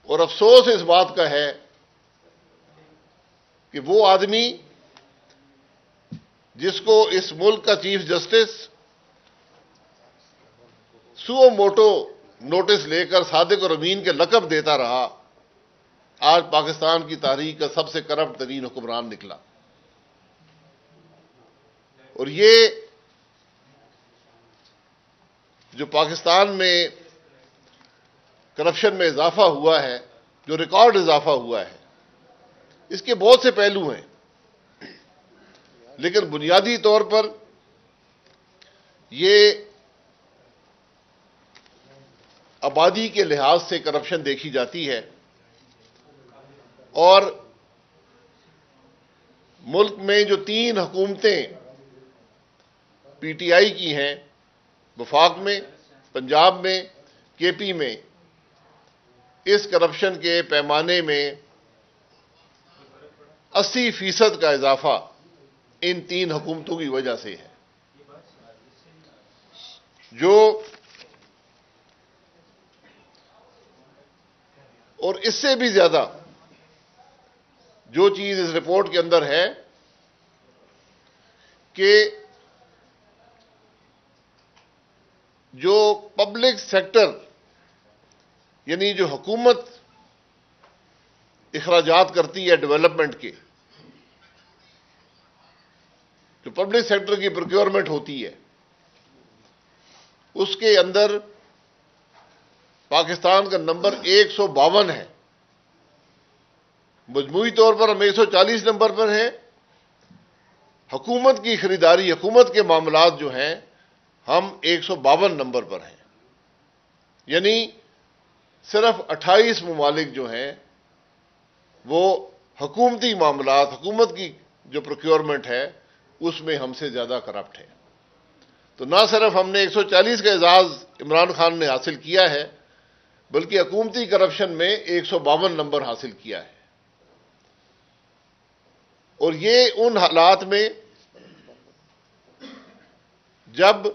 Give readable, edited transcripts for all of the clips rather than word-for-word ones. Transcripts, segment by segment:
اور افسوس اس بات کا ہے کہ وہ آدمی جس کو اس ملک کا chief justice suo motu notice لے کر صادق اور امین کے لقب دیتا رہا، آج پاکستان کی تاریخ کا سب سے کرپٹ ترین حکمران نکلا۔ اور یہ جو پاکستان میں کرپشن میں اضافہ ہوا ہے، جو ریکارڈ اضافہ ہوا ہے، اس کے بہت سے پہلو ہیں، لیکن بنیادی طور پر یہ آبادی کے لحاظ سے کرپشن دیکھی جاتی ہے، اور ملک میں جو 3 حکومتیں پی ٹی آئی کی ہیں، وفاق میں، پنجاب میں، کے پی میں، اس کرپشن کے پیمانے میں 80% کا اضافہ ان 3 حکومتوں کی وجہ سے ہے، جو اور اس سے بھی زیادہ جو چیز اس رپورٹ کے اندر ہے کہ جو پبلک سیکٹر یعنی جو حکومت اخراجات کرتی ہے ڈیولپمنٹ کے، جو پبلک سیکٹر کی پروکیورمنٹ ہوتی ہے، اس کے اندر پاکستان کا نمبر 152 ہے۔ مجموعی طور پر ہم 140 نمبر پر ہیں۔ حکومت کی خریداری، حکومت کے معاملات جو ہیں، ہم 152 نمبر پر ہیں۔ یعنی صرف 28 ممالک جو ہیں وہ حکومتی معاملات، حکومت کی جو پروکیورمنٹ ہے، اس میں ہم سے زیادہ کرپٹ ہے۔ تو نہ صرف ہم نے 140 کا اعزاز عمران خان نے حاصل کیا ہے، بلکہ حکومتی کرپشن میں 152 نمبر حاصل کیا ہے۔ اور یہ ان حالات میں جب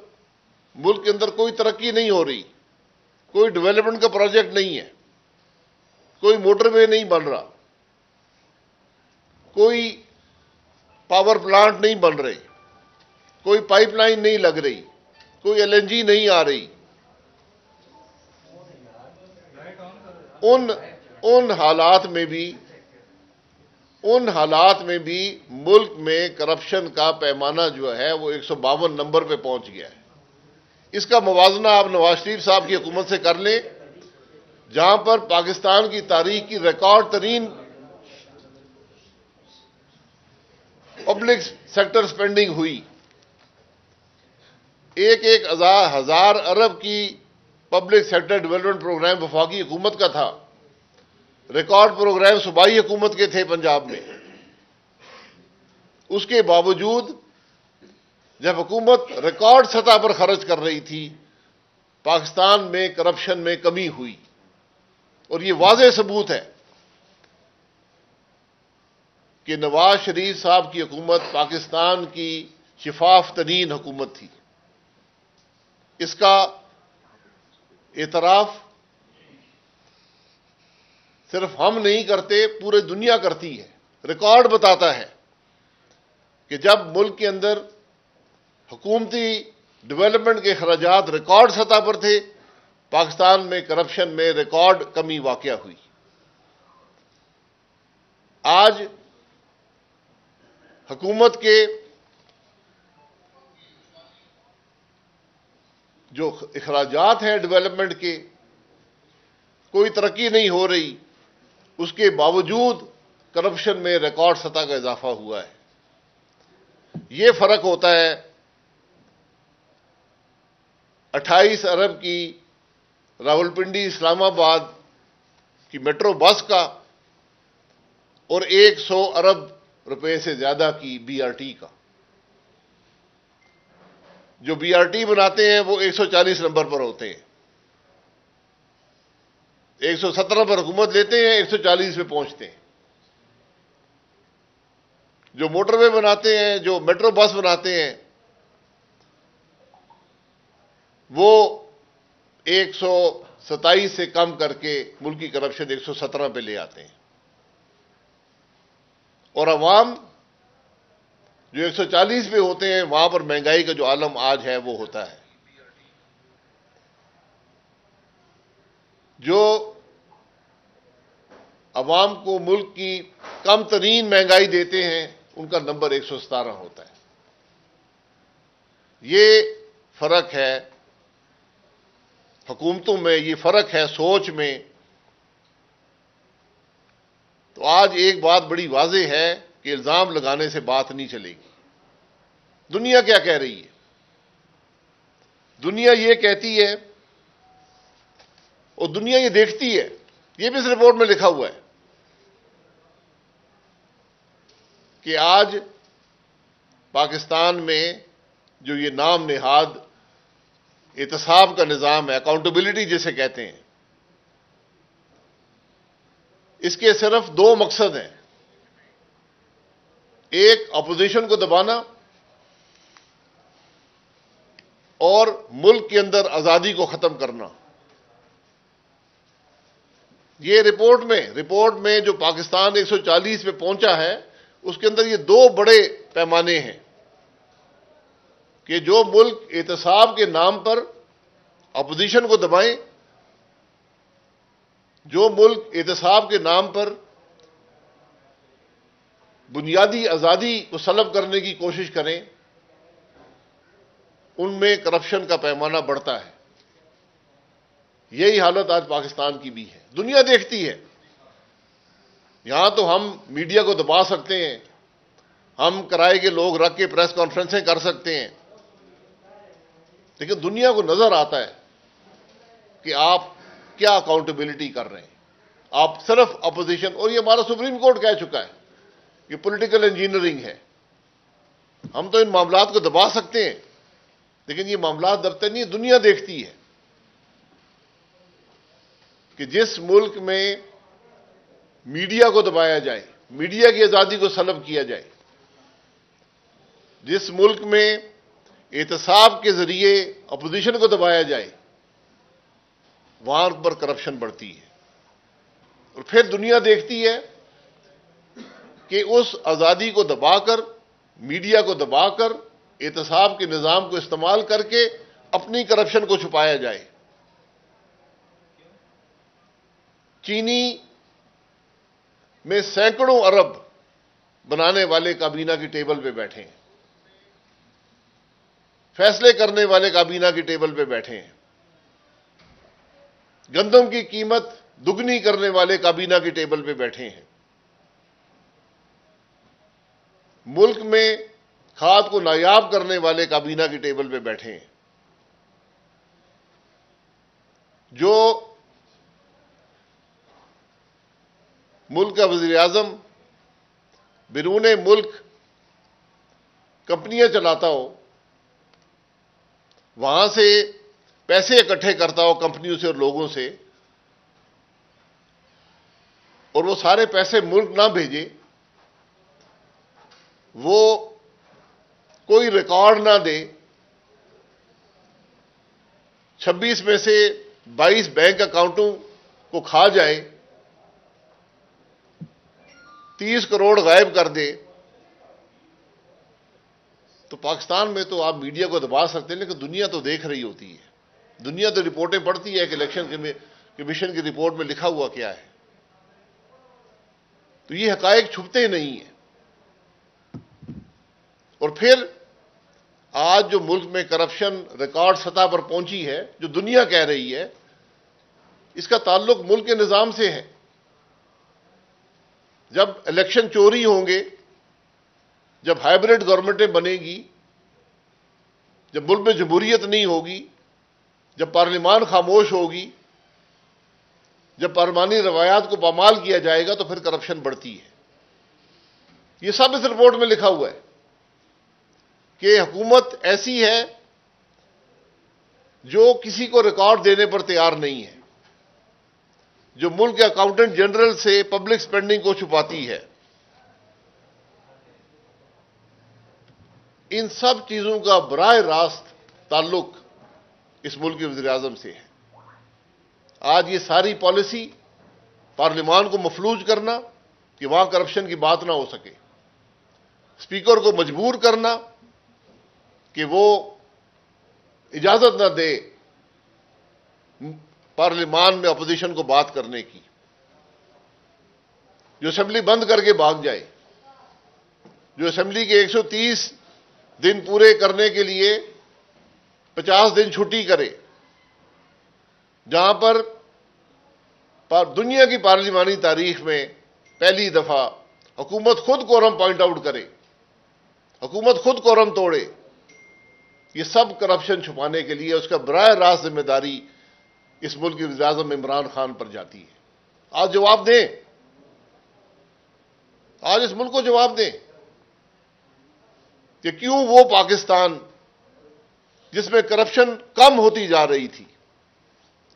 ملک کے اندر کوئی ترقی نہیں ہو رہی، کوئی ڈیولپمنٹ کا پروجیکٹ نہیں ہے، کوئی موٹر وے نہیں بن رہا، کوئی پاور پلانٹ نہیں بن رہے، کوئی پائپ لائن نہیں لگ رہی، کوئی ایل این جی نہیں آ رہی، ان حالات میں بھی ملک میں کرپشن کا پیمانہ جو ہے وہ 152 نمبر پہ پہنچ گیا ہے۔ اس کا موازنہ آپ نواز شریف صاحب کی حکومت سے کر لیں، جہاں پر پاکستان کی تاریخ کی ریکارڈ ترین پبلک سیکٹر سپینڈنگ ہوئی، 1,000 ارب کی پبلک سیکٹر ڈیولپمنٹ پروگرام وفاقی حکومت کا تھا، ریکارڈ پروگرام صوبائی حکومت کے تھے پنجاب میں۔ اس کے باوجود جب حکومت ریکارڈ سطح پر خرچ کر رہی تھی، پاکستان میں کرپشن میں کمی ہوئی، اور یہ واضح ثبوت ہے کہ نواز شریف صاحب کی حکومت پاکستان کی شفاف ترین حکومت تھی۔ اس کا اعتراف صرف ہم نہیں کرتے، پورے دنیا کرتی ہے۔ ریکارڈ بتاتا ہے کہ جب ملک کے اندر حکومتی ڈیولپمنٹ کے اخراجات ریکارڈ سطح پر تھے، پاکستان میں کرپشن میں ریکارڈ کمی واقع ہوئی۔ آج حکومت کے جو اخراجات ہیں ڈیولپمنٹ کے، کوئی ترقی نہیں ہو رہی، اس کے باوجود کرپشن میں ریکارڈ سطح کا اضافہ ہوا ہے۔ یہ فرق ہوتا ہے 28 ارب کی راولپنڈی اسلام آباد کی میٹرو بس کا اور 100 ارب روپے سے زیادہ کی بی آر ٹی کا۔ جو بی آر ٹی بناتے ہیں وہ 140 نمبر پر ہوتے ہیں، 117 پر حکومت لیتے ہیں، 140 پہ پہنچتے ہیں۔ جو موٹر وے بناتے ہیں، جو میٹرو بس بناتے ہیں، وہ 27 سے کم کر کے ملک کی کرپشن 117 پہ لے آتے ہیں، اور عوام جو 140 پہ ہوتے ہیں، وہاں پر مہنگائی کا جو عالم آج ہے وہ ہوتا ہے۔ جو عوام کو ملک کی کم ترین مہنگائی دیتے ہیں، ان کا نمبر 117 ہوتا ہے۔ یہ فرق ہے حکومتوں میں، یہ فرق ہے سوچ میں۔ تو آج ایک بات بڑی واضح ہے کہ الزام لگانے سے بات نہیں چلے گی۔ دنیا کیا کہہ رہی ہے؟ دنیا یہ کہتی ہے اور دنیا یہ دیکھتی ہے، یہ بھی اس رپورٹ میں لکھا ہوا ہے کہ آج پاکستان میں جو یہ نام نہاد احتساب کا نظام ہے، اکاؤنٹیبلٹی جسے کہتے ہیں، اس کے صرف دو مقصد ہیں۔ ایک اپوزیشن کو دبانا اور ملک کے اندر آزادی کو ختم کرنا۔ یہ رپورٹ میں جو پاکستان 140 پہ پہنچا ہے، اس کے اندر یہ دو بڑے پیمانے ہیں کہ جو ملک احتساب کے نام پر اپوزیشن کو دبائیں، جو ملک احتساب کے نام پر بنیادی آزادی کو سلب کرنے کی کوشش کریں، ان میں کرپشن کا پیمانہ بڑھتا ہے۔ یہی حالت آج پاکستان کی بھی ہے، دنیا دیکھتی ہے۔ یہاں تو ہم میڈیا کو دبا سکتے ہیں، ہم کرائے کے لوگ رکھ کے پریس کانفرنسیں کر سکتے ہیں، لیکن دنیا کو نظر آتا ہے کہ آپ کیا اکاؤنٹیبلٹی کر رہے ہیں۔ آپ صرف اپوزیشن، اور یہ ہمارا سپریم کورٹ کہہ چکا ہے، یہ پولیٹیکل انجینئرنگ ہے۔ ہم تو ان معاملات کو دبا سکتے ہیں، لیکن یہ معاملات دبتے نہیں، دنیا دیکھتی ہے کہ جس ملک میں میڈیا کو دبایا جائے، میڈیا کی آزادی کو سلب کیا جائے، جس ملک میں احتساب کے ذریعے اپوزیشن کو دبایا جائے، وہاں پر کرپشن بڑھتی ہے۔ اور پھر دنیا دیکھتی ہے کہ اس آزادی کو دبا کر، میڈیا کو دبا کر، احتساب کے نظام کو استعمال کر کے اپنی کرپشن کو چھپایا جائے۔ چینی میں سینکڑوں ارب بنانے والے کابینہ کی ٹیبل پہ بیٹھے ہیں، فیصلے کرنے والے کابینہ کی ٹیبل پہ بیٹھے ہیں، گندم کی قیمت دگنی کرنے والے کابینہ کی ٹیبل پہ بیٹھے ہیں، ملک میں کھاد کو نایاب کرنے والے کابینہ کی ٹیبل پہ بیٹھے ہیں، جو ملک کا وزیر اعظم بیرون ملک کمپنیاں چلاتا ہو، وہاں سے پیسے اکٹھے کرتا ہو کمپنیوں سے اور لوگوں سے، اور وہ سارے پیسے ملک نہ بھیجے، وہ کوئی ریکارڈ نہ دے، 26 میں سے 22 بینک اکاؤنٹوں کو کھا جائے، 30 کروڑ غائب کر دے، تو پاکستان میں تو آپ میڈیا کو دبا سکتے ہیں، لیکن دنیا تو دیکھ رہی ہوتی ہے، دنیا تو رپورٹیں پڑھتی ہے کہ الیکشن کمیشن کی رپورٹ میں لکھا ہوا کیا ہے۔ تو یہ حقائق چھپتے نہیں ہیں۔ اور پھر آج جو ملک میں کرپشن ریکارڈ سطح پر پہنچی ہے، جو دنیا کہہ رہی ہے، اس کا تعلق ملک کے نظام سے ہے۔ جب الیکشن چوری ہوں گے، جب ہائیبرڈ گورنمنٹیں بنے گی، جب ملک میں جمہوریت نہیں ہوگی، جب پارلیمان خاموش ہوگی، جب پارلیمانی روایات کو پامال کیا جائے گا، تو پھر کرپشن بڑھتی ہے۔ یہ سب اس رپورٹ میں لکھا ہوا ہے کہ حکومت ایسی ہے جو کسی کو ریکارڈ دینے پر تیار نہیں ہے، جو ملک کے اکاؤنٹنٹ جنرل سے پبلک سپینڈنگ کو چھپاتی ہے۔ ان سب چیزوں کا براہ راست تعلق اس ملک کے وزیر اعظم سے ہے، آج یہ ساری پالیسی پارلیمان کو مفلوج کرنا کہ وہاں کرپشن کی بات نہ ہو سکے، اسپیکر کو مجبور کرنا کہ وہ اجازت نہ دے پارلیمان میں اپوزیشن کو بات کرنے کی، جو اسمبلی بند کر کے بھاگ جائے، جو اسمبلی کے 130 دن پورے کرنے کے لیے 50 دن چھٹی کرے، جہاں پر دنیا کی پارلیمانی تاریخ میں پہلی دفعہ حکومت خود کورم پوائنٹ آؤٹ کرے، حکومت خود کورم توڑے، یہ سب کرپشن چھپانے کے لیے اس کا براہ راست ذمہ داری اس ملک کے وزیر اعظم عمران خان پر جاتی ہے۔ آج جواب دیں، آج اس ملک کو جواب دیں کہ کیوں وہ پاکستان جس میں کرپشن کم ہوتی جا رہی تھی،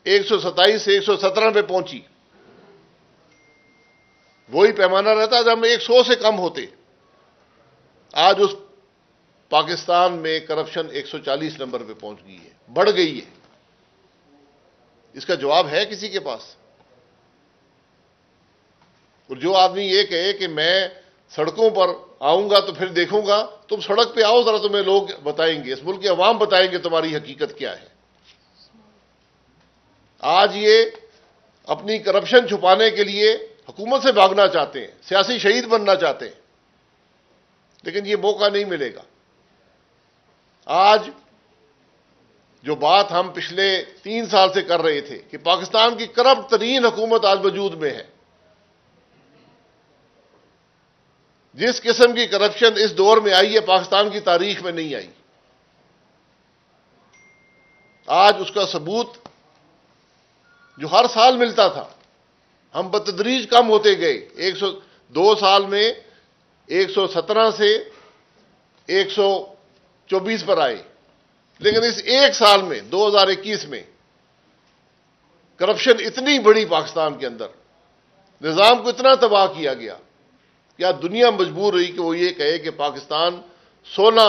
127 سے 117 پہ پہنچی، وہی پیمانہ رہتا جب ہم 100 سے کم ہوتے، آج اس پاکستان میں کرپشن 140 نمبر پہ پہنچ گئی ہے، بڑھ گئی ہے۔ اس کا جواب ہے کسی کے پاس؟ اور جو آدمی یہ کہے کہ میں سڑکوں پر آؤں گا تو پھر دیکھوں گا، تم سڑک پہ آؤ ذرا، تمہیں لوگ بتائیں گے، اس ملک کے عوام بتائیں گے تمہاری حقیقت کیا ہے۔ آج یہ اپنی کرپشن چھپانے کے لیے حکومت سے بھاگنا چاہتے ہیں، سیاسی شہید بننا چاہتے ہیں، لیکن یہ موقع نہیں ملے گا۔ آج جو بات ہم پچھلے 3 سال سے کر رہے تھے کہ پاکستان کی کرپٹ ترین حکومت آج وجود میں ہے، جس قسم کی کرپشن اس دور میں آئی ہے پاکستان کی تاریخ میں نہیں آئی، آج اس کا ثبوت جو ہر سال ملتا تھا، ہم بتدریج کم ہوتے گئے، 102 سال میں 117 سے 124 پر آئے، لیکن اس ایک سال میں 2021 میں کرپشن اتنی بڑی پاکستان کے اندر، نظام کو اتنا تباہ کیا گیا کہ آج دنیا مجبور رہی کہ وہ یہ کہے کہ پاکستان 16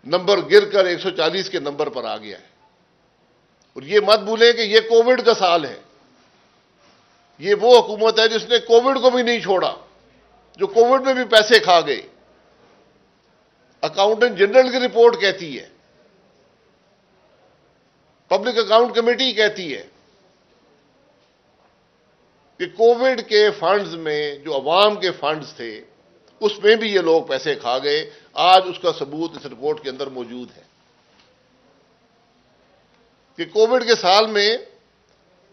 نمبر گر کر 140 کے نمبر پر آ گیا ہے۔ اور یہ مت بھولیں کہ یہ کووڈ کا سال ہے، یہ وہ حکومت ہے جس نے کووڈ کو بھی نہیں چھوڑا، جو کووڈ میں بھی پیسے کھا گئے۔ اکاؤنٹنٹ جنرل کی رپورٹ کہتی ہے، پبلک اکاؤنٹ کمیٹی کہتی ہے کہ کووڈ کے فنڈز میں جو عوام کے فنڈز تھے اس میں بھی یہ لوگ پیسے کھا گئے۔ آج اس کا ثبوت اس رپورٹ کے اندر موجود ہے کہ کووڈ کے سال میں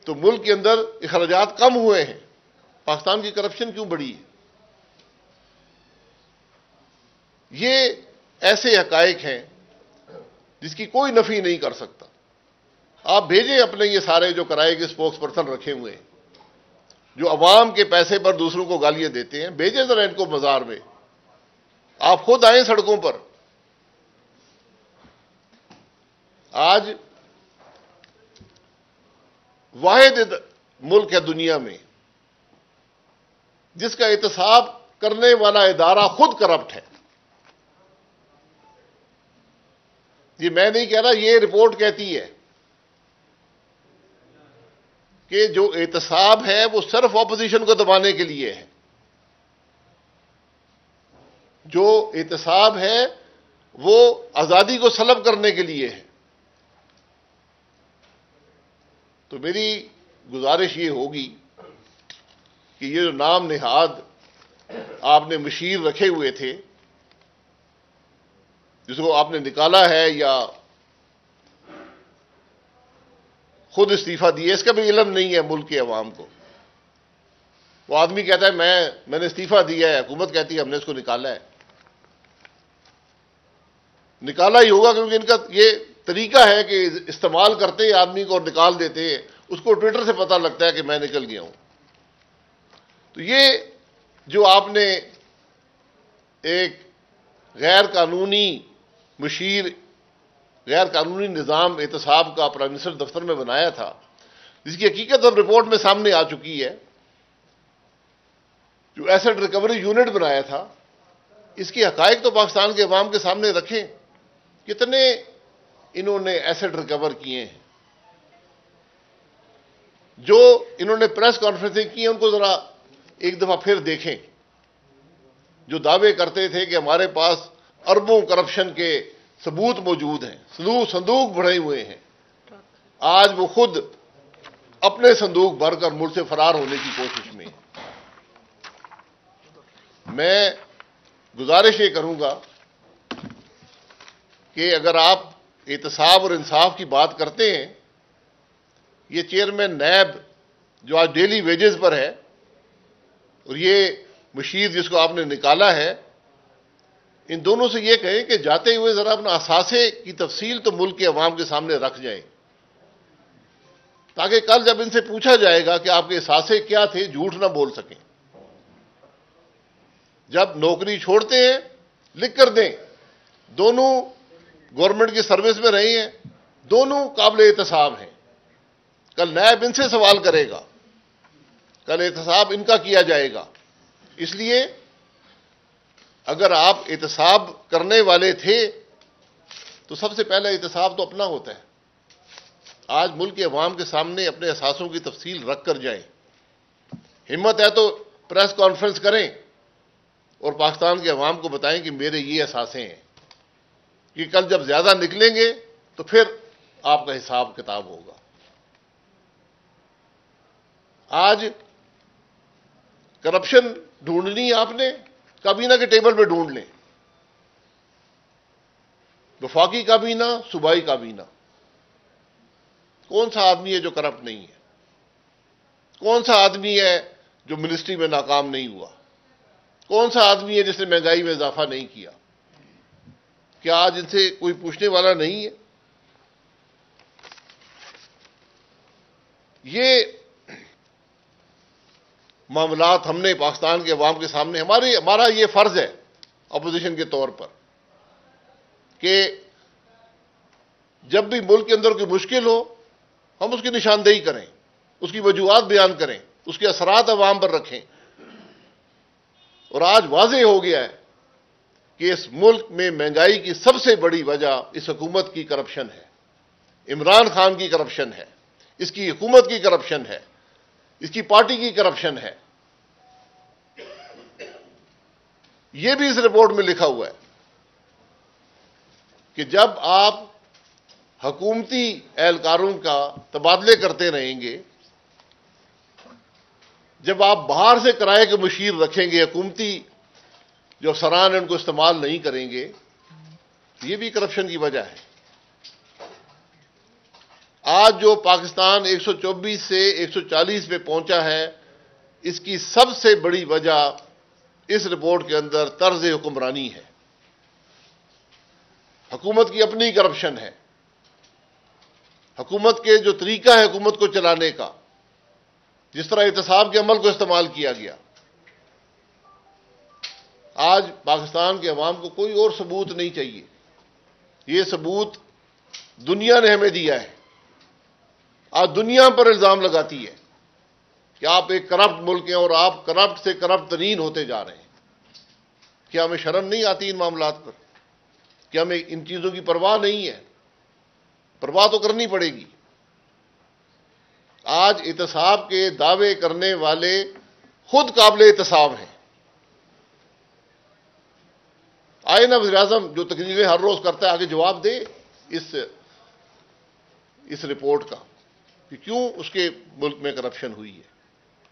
تو ملک کے اندر اخراجات کم ہوئے ہیں، پاکستان کی کرپشن کیوں بڑھی ہے؟ یہ ایسے حقائق ہیں جس کی کوئی نفی نہیں کر سکتا۔ آپ بھیجیں اپنے یہ سارے جو کرائے کے اسپوکس پرسن رکھے ہوئے ہیں، جو عوام کے پیسے پر دوسروں کو گالیاں دیتے ہیں، بھیجیں ذرا ان کو بازار میں، آپ خود آئیں سڑکوں پر۔ آج واحد ملک ہے دنیا میں جس کا احتساب کرنے والا ادارہ خود کرپٹ ہے۔ یہ میں نہیں کہہ رہا، یہ رپورٹ کہتی ہے کہ جو احتساب ہے وہ صرف اپوزیشن کو دبانے کے لیے ہے، جو احتساب ہے وہ آزادی کو سلب کرنے کے لیے ہے۔ تو میری گزارش یہ ہوگی کہ یہ جو نام نہاد آپ نے مشیر رکھے ہوئے تھے، جس کو آپ نے نکالا ہے یا خود استعفیٰ دیا، اس کا بھی علم نہیں ہے ملک کے عوام کو۔ وہ آدمی کہتا ہے میں نے استعفیٰ دیا ہے، حکومت کہتی ہے ہم نے اس کو نکالا ہے۔ نکالا ہی ہوگا کیونکہ ان کا یہ طریقہ ہے کہ استعمال کرتے آدمی کو اور نکال دیتے ہیں، اس کو ٹویٹر سے پتہ لگتا ہے کہ میں نکل گیا ہوں۔ تو یہ جو آپ نے ایک غیر قانونی مشیر، غیر قانونی نظام احتساب کا پرائم منسٹر دفتر میں بنایا تھا، جس کی حقیقت اب رپورٹ میں سامنے آ چکی ہے، جو ایسٹ ریکوری یونٹ بنایا تھا، اس کی حقائق تو پاکستان کے عوام کے سامنے رکھیں، کتنے انہوں نے ایسٹ ریکور کیے ہیں۔ جو انہوں نے پریس کانفرنسیں کی ہیں ان کو ذرا ایک دفعہ پھر دیکھیں. جو دعوے کرتے تھے کہ ہمارے پاس اربوں کرپشن کے ثبوت موجود ہیں، صندوق بھرے ہوئے ہیں، آج وہ خود اپنے صندوق بھر کر ملک سے فرار ہونے کی کوشش میں ہیں. میں گزارش یہ کروں گا کہ اگر آپ احتساب اور انصاف کی بات کرتے ہیں، یہ چیئرمین نیب جو آج ڈیلی ویجز پر ہے اور یہ مشیر جس کو آپ نے نکالا ہے، ان دونوں سے یہ کہیں کہ جاتے ہوئے ذرا اپنا اثاثے کی تفصیل تو ملک کے عوام کے سامنے رکھ جائیں، تاکہ کل جب ان سے پوچھا جائے گا کہ آپ کے اثاثے کیا تھے جھوٹ نہ بول سکیں. جب نوکری چھوڑتے ہیں لکھ کر دیں. دونوں گورنمنٹ کی سروس میں رہی ہیں، دونوں قابل احتساب ہیں. کل نیب ان سے سوال کرے گا، کل احتساب ان کا کیا جائے گا. اس لیے اگر آپ احتساب کرنے والے تھے تو سب سے پہلے احتساب تو اپنا ہوتا ہے. آج ملک کے عوام کے سامنے اپنے اثاثوں کی تفصیل رکھ کر جائیں. ہمت ہے تو پریس کانفرنس کریں اور پاکستان کے عوام کو بتائیں کہ میرے یہ اثاثے ہیں، کہ کل جب زیادہ نکلیں گے تو پھر آپ کا حساب کتاب ہوگا. آج کرپشن ڈھونڈنی آپ نے کابینہ کے ٹیبل پہ ڈھونڈ لیں. وفاقی کابینہ، صوبائی کابینہ. کون سا آدمی ہے جو کرپٹ نہیں ہے؟ کون سا آدمی ہے جو منسٹری میں ناکام نہیں ہوا؟ کون سا آدمی ہے جس نے مہنگائی میں اضافہ نہیں کیا؟ کیا آج ان سے کوئی پوچھنے والا نہیں ہے؟ یہ معاملات ہم نے پاکستان کے عوام کے سامنے ہمارا یہ فرض ہے اپوزیشن کے طور پر کہ جب بھی ملک کے اندر کوئی مشکل ہو ہم اس کی نشاندہی کریں، اس کی وجوہات بیان کریں، اس کے اثرات عوام پر رکھیں. اور آج واضح ہو گیا ہے کہ اس ملک میں مہنگائی کی سب سے بڑی وجہ اس حکومت کی کرپشن ہے. عمران خان کی کرپشن ہے، اس کی حکومت کی کرپشن ہے، اس کی پارٹی کی کرپشن ہے. یہ بھی اس رپورٹ میں لکھا ہوا ہے کہ جب آپ حکومتی اہلکاروں کا تبادلے کرتے رہیں گے، جب آپ باہر سے کرائے کے مشیر رکھیں گے، حکومتی جو افسران ہیں ان کو استعمال نہیں کریں گے، یہ بھی کرپشن کی وجہ ہے. آج جو پاکستان 124 سے 140 پہ پہنچا ہے، اس کی سب سے بڑی وجہ اس رپورٹ کے اندر طرز حکمرانی ہے. حکومت کی اپنی کرپشن ہے. حکومت کے جو طریقہ ہے حکومت کو چلانے کا، جس طرح احتساب کے عمل کو استعمال کیا گیا. آج پاکستان کے عوام کو کوئی اور ثبوت نہیں چاہیے. یہ ثبوت دنیا نے ہمیں دیا ہے. آج دنیا پر الزام لگاتی ہے کہ آپ ایک کرپٹ ملک ہیں اور آپ کرپٹ سے کرپٹ ترین ہوتے جا رہے ہیں. کیا ہمیں شرم نہیں آتی ان معاملات پر؟ کیا ہمیں ان چیزوں کی پرواہ نہیں ہے؟ پرواہ تو کرنی پڑے گی. آج احتساب کے دعوے کرنے والے خود قابل احتساب ہیں. آئے نا وزیر اعظم جو تقریریں ہر روز کرتا ہے آگے جواب دے اس رپورٹ کا کہ کیوں اس کے ملک میں کرپشن ہوئی ہے،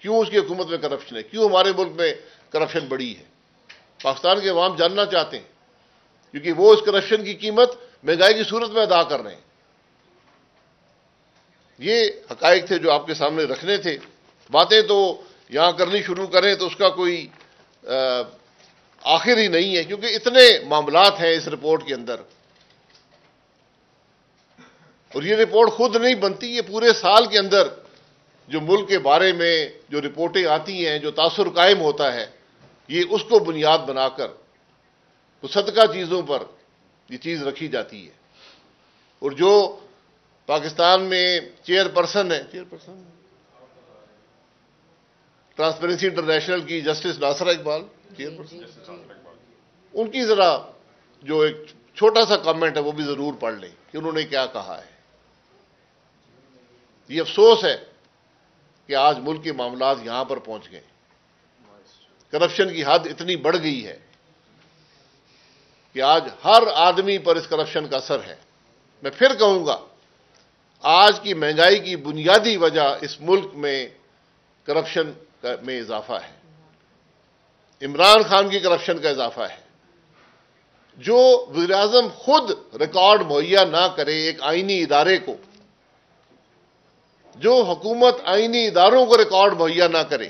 کیوں اس کی حکومت میں کرپشن ہے، کیوں ہمارے ملک میں کرپشن بڑی ہے. پاکستان کے عوام جاننا چاہتے ہیں کیونکہ وہ اس کرپشن کی قیمت مہنگائی کی صورت میں ادا کر رہے ہیں. یہ حقائق تھے جو آپ کے سامنے رکھنے تھے. باتیں تو یہاں کرنی شروع کریں تو اس کا کوئی آخر ہی نہیں ہے، کیونکہ اتنے معاملات ہیں اس رپورٹ کے اندر. اور یہ رپورٹ خود نہیں بنتی، یہ پورے سال کے اندر جو ملک کے بارے میں جو رپورٹیں آتی ہیں، جو تاثر قائم ہوتا ہے، یہ اس کو بنیاد بنا کر مصدقہ چیزوں پر یہ چیز رکھی جاتی ہے. اور جو پاکستان میں چیئرپرسن ہے ٹرانسپیرنسی انٹرنیشنل کی جسٹس ناصرہ اقبال چیئرپرسن، ان کی ذرا جو ایک چھوٹا سا کامنٹ ہے وہ بھی ضرور پڑھ لیں کہ انہوں نے کیا کہا ہے. یہ افسوس ہے کہ آج ملک کے معاملات یہاں پر پہنچ گئے. کرپشن کی حد اتنی بڑھ گئی ہے کہ آج ہر آدمی پر اس کرپشن کا اثر ہے. میں پھر کہوں گا، آج کی مہنگائی کی بنیادی وجہ اس ملک میں کرپشن میں اضافہ ہے. عمران خان کی کرپشن کا اضافہ ہے. جو وزیر اعظم خود ریکارڈ مہیا نہ کرے ایک آئینی ادارے کو، جو حکومت آئینی اداروں کو ریکارڈ مہیا نہ کرے،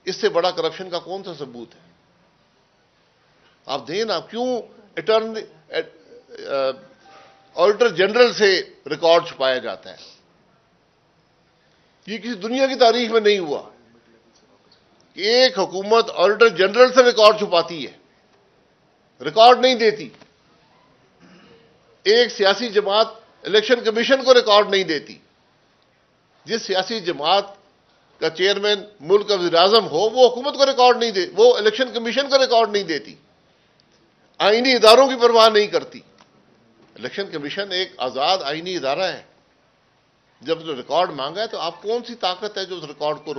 اس سے بڑا کرپشن کا کون سا ثبوت ہے؟ آپ دیں نا. کیوں آڈیٹر جنرل سے ریکارڈ چھپایا جاتا ہے؟ یہ کسی دنیا کی تاریخ میں نہیں ہوا کہ ایک حکومت آڈیٹر جنرل سے ریکارڈ چھپاتی ہے، ریکارڈ نہیں دیتی. ایک سیاسی جماعت الیکشن کمیشن کو ریکارڈ نہیں دیتی. جس سیاسی جماعت کا چیئرمین ملک کا وزیر اعظم ہو، وہ حکومت کو ریکارڈ نہیں دے، وہ الیکشن کمیشن کو ریکارڈ نہیں دیتی، آئینی اداروں کی پرواہ نہیں کرتی. الیکشن کمیشن ایک آزاد آئینی ادارہ ہے. جب جو ریکارڈ مانگا ہے تو آپ کون سی طاقت ہے جو اس ریکارڈ کو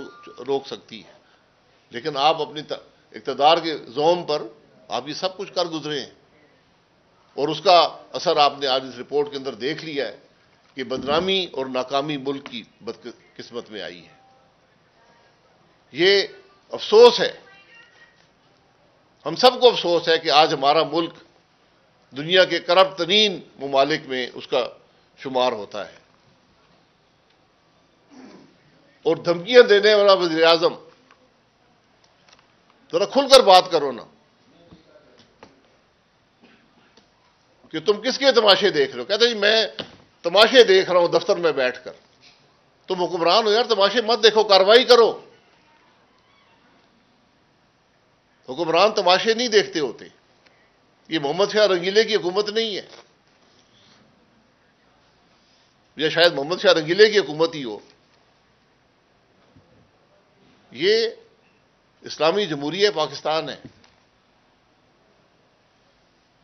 روک سکتی ہے؟ لیکن آپ اپنی اقتدار کے زوم پر آپ یہ سب کچھ کر گزرے ہیں، اور اس کا اثر آپ نے آج اس رپورٹ کے اندر دیکھ لیا ہے کہ بدنامی اور ناکامی ملک کی بدقسمت میں آئی ہے. یہ افسوس ہے، ہم سب کو افسوس ہے کہ آج ہمارا ملک دنیا کے کرپٹ ترین ممالک میں اس کا شمار ہوتا ہے. اور دھمکیاں دینے والا وزیر اعظم، ذرا کھل کر بات کرو نا کہ تم کس کے تماشے دیکھ رہے ہو. کہتے ہیں جی میں تماشے دیکھ رہا ہوں دفتر میں بیٹھ کر. تم حکمران ہو یار، تماشے مت دیکھو، کارروائی کرو. حکمران تماشے نہیں دیکھتے ہوتے. یہ محمد شاہ رنگیلے کی حکومت نہیں ہے، یا شاید محمد شاہ رنگیلے کی حکومت ہی ہو. یہ اسلامی جمہوریہ پاکستان ہے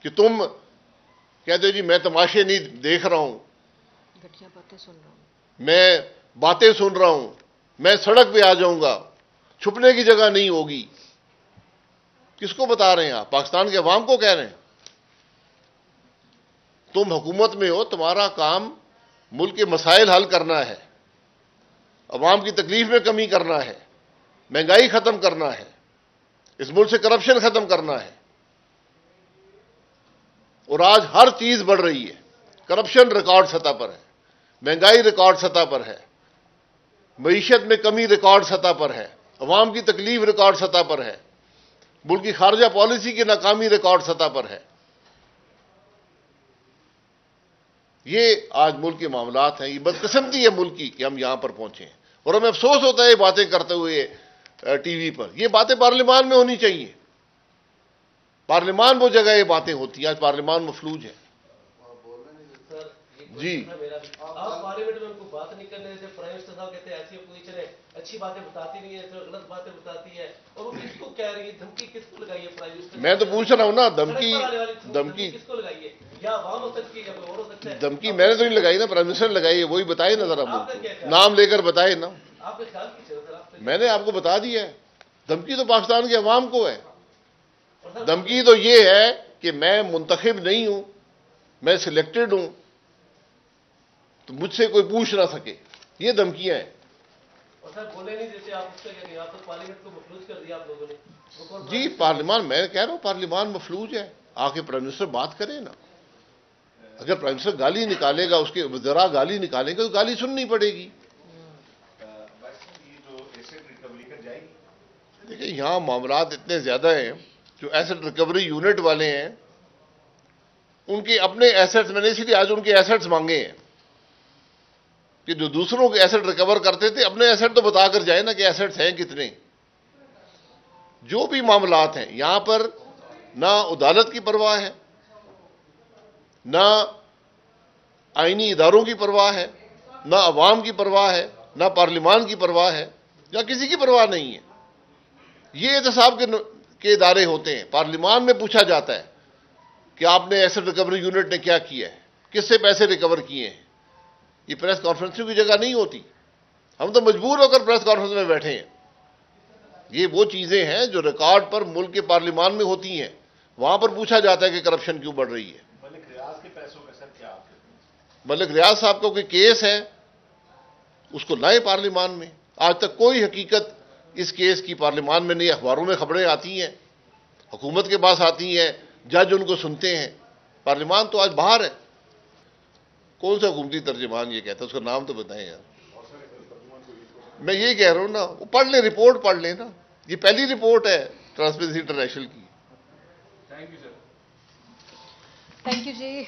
کہ تم کہتے ہو جی میں تماشے نہیں دیکھ رہا ہوں، میں باتیں سن رہا ہوں، میں سڑک پہ آ جاؤں گا، چھپنے کی جگہ نہیں ہوگی. کس کو بتا رہے ہیں آپ؟ پاکستان کے عوام کو کہہ رہے ہیں. تم حکومت میں ہو، تمہارا کام ملک کے مسائل حل کرنا ہے، عوام کی تکلیف میں کمی کرنا ہے، مہنگائی ختم کرنا ہے، اس ملک سے کرپشن ختم کرنا ہے. اور آج ہر چیز بڑھ رہی ہے. کرپشن ریکارڈ سطح پر ہے، مہنگائی ریکارڈ سطح پر ہے، معیشت میں کمی ریکارڈ سطح پر ہے، عوام کی تکلیف ریکارڈ سطح پر ہے، ملک کی خارجہ پالیسی کی ناکامی ریکارڈ سطح پر ہے. یہ آج ملک کے معاملات ہیں. یہ بدقسمتی ہے ملک کی کہ ہم یہاں پر پہنچے ہیں. اور ہمیں افسوس ہوتا ہے یہ باتیں کرتے ہوئے ٹی وی پر. یہ باتیں پارلیمان میں ہونی چاہیے. پارلیمان وہ جگہ یہ باتیں ہوتی ہیں. آج پارلیمان مفلوج ہے. جی آپ پارلیمنٹ میں ان کو بات نہیں کرنے دیتے. پرائم منسٹر صاحب کہتے ہیں ایسی اپوزیشن ہے، اچھی باتیں بتاتی نہیں ہے، غلط باتیں بتاتی ہے. اور وہ کس کو کہہ رہی ہے؟ دھمکی کس کو لگائی ہے پرائم منسٹر؟ میں تو پوچھ رہا ہوں نا، دھمکی کس کو لگائی ہے؟ یا عوام ہو سکتی ہے یا کوئی اور ہو سکتا ہے. دھمکی میں نے تو نہیں لگائی نا، پرائم منسٹر نے لگائی ہے. وہی بتائے نا ذرا، نام لے کر بتائے نا. آپ کے خیال کیجیے سر. میں نے آپ کو بتا دیا ہے. دھمکی تو پاکستان کے عوام کو ہے. دھمکی تو یہ ہے کہ میں منتخب نہیں ہوں، میں سلیکٹڈ ہوں، تو مجھ سے کوئی پوچھ نہ سکے. یہ دھمکیاں ہیں. اور سر بولے نہیں دیتے آپ اس کا، یعنی آپ تو پارلیمنٹ کو مفلوج کر دیا آپ لوگوں نے. جی پارلیمان، میں کہہ رہا ہوں پارلیمان مفلوج ہے. آ کے پرائم منسٹر بات کرے نا. اگر پرائم منسٹر گالی نکالے گا، اس کے وزراء گالی نکالیں گے تو گالی سننی پڑے گی. دیکھیں یہاں معاملات اتنے زیادہ ہیں. جو ایسٹ ریکوری یونٹ والے ہیں ان کے اپنے ایسٹس، میں نے اسی لیے آج ان کے ایسٹس مانگے ہیں کہ جو دوسروں کے ایسٹ ریکور کرتے تھے اپنے ایسٹ تو بتا کر جائیں نا کہ ایسٹس ہیں کتنے. جو بھی معاملات ہیں یہاں پر نہ عدالت کی پرواہ ہے، نہ آئینی اداروں کی پرواہ ہے، نہ عوام کی پرواہ ہے، نہ پارلیمان کی پرواہ ہے، یا کسی کی پرواہ نہیں ہے. یہ احتساب کے ادارے ہوتے ہیں. پارلیمان میں پوچھا جاتا ہے کہ آپ نے ایسٹ ریکوری یونٹ نے کیا کیا ہے، کس سے پیسے ریکور کیے ہیں. یہ پریس کانفرنسوں کی جگہ نہیں ہوتی. ہم تو مجبور ہو کر پریس کانفرنس میں بیٹھے ہیں. یہ وہ چیزیں ہیں جو ریکارڈ پر ملک کے پارلیمان میں ہوتی ہیں. وہاں پر پوچھا جاتا ہے کہ کرپشن کیوں بڑھ رہی ہے. ملک ریاض کے پیسوں کا سر کیا آپ کہتے ہیں؟ ملک ریاض صاحب کا کوئی کیس ہے اس کو لائیں پارلیمان میں. آج تک کوئی حقیقت اس کیس کی پارلیمان میں نہیں. اخباروں میں خبریں آتی ہیں, حکومت کے پاس آتی ہیں, جج ان کو سنتے ہیں. پارلیمان تو آج باہر ہے. کون سا حکومتی ترجمان یہ کہتا ہے؟ اس کا نام تو بتائیں یار. میں یہی کہہ رہا ہوں نا, وہ پڑھ لیں, رپورٹ پڑھ لیں نا. یہ پہلی رپورٹ ہے ٹرانسپیرنسی انٹرنیشنل کی. Thank you sir. Thank you G.